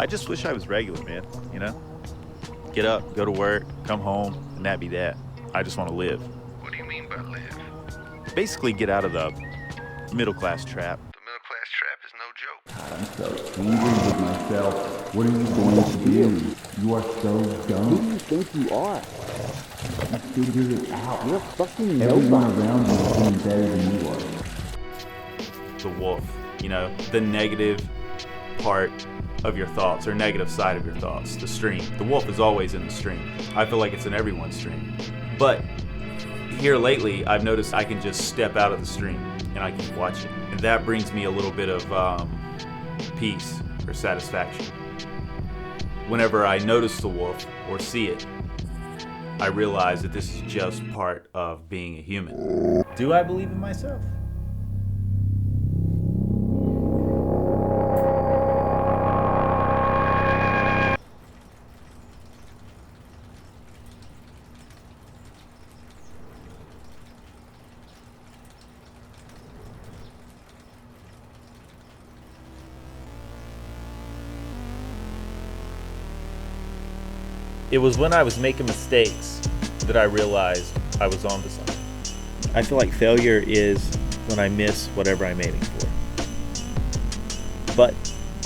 I just wish I was regular, man, you know? Get up, go to work, come home, and that be that. I just want to live. What do you mean by live? Basically get out of the middle class trap. The middle class trap is no joke. I'm so angry with myself. What are you going to do? You are so dumb. Who do you think you are? You figure it out. You're fucking Everyone nobody. around you is doing better than you are. The wolf, you know, the negative part of your thoughts or negative side of your thoughts, the stream. The wolf is always in the stream. I feel like it's in everyone's stream. But here lately, I've noticed I can just step out of the stream and I can watch it. And that brings me a little bit of peace or satisfaction. Whenever I notice the wolf or see it, I realize that this is just part of being a human. Do I believe in myself? It was when I was making mistakes that I realized I was onto something. I feel like failure is when I miss whatever I'm aiming for. But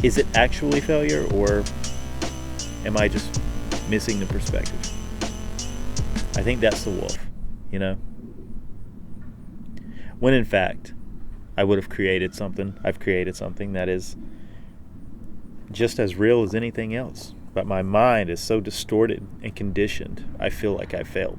is it actually failure, or am I just missing the perspective? I think that's the wolf, you know? When in fact, I would have created something, I've created something that is just as real as anything else. But my mind is so distorted and conditioned, I feel like I failed.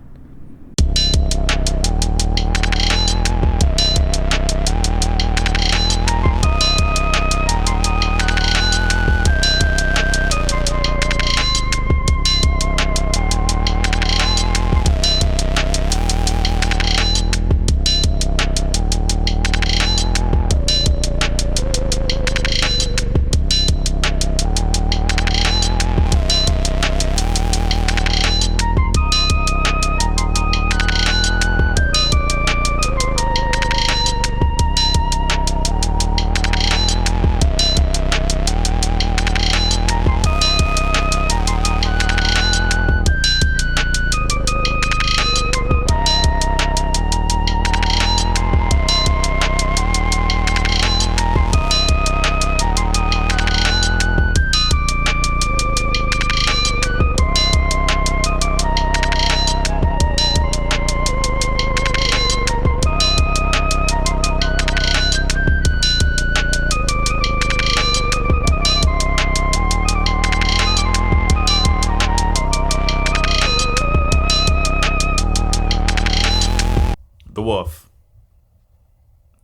The wolf,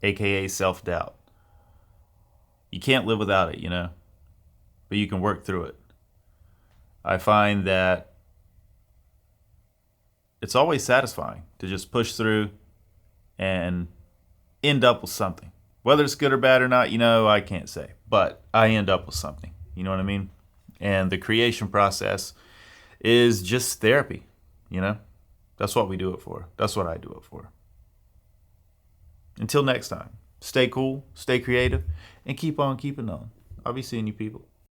aka self-doubt. You can't live without it, you know, but you can work through it. I find that it's always satisfying to just push through and end up with something. Whether it's good or bad or not, you know, I can't say, but I end up with something, you know what I mean? And the creation process is just therapy, you know? That's what we do it for. That's what I do it for. Until next time, stay cool, stay creative, and keep on keeping on. I'll be seeing you people.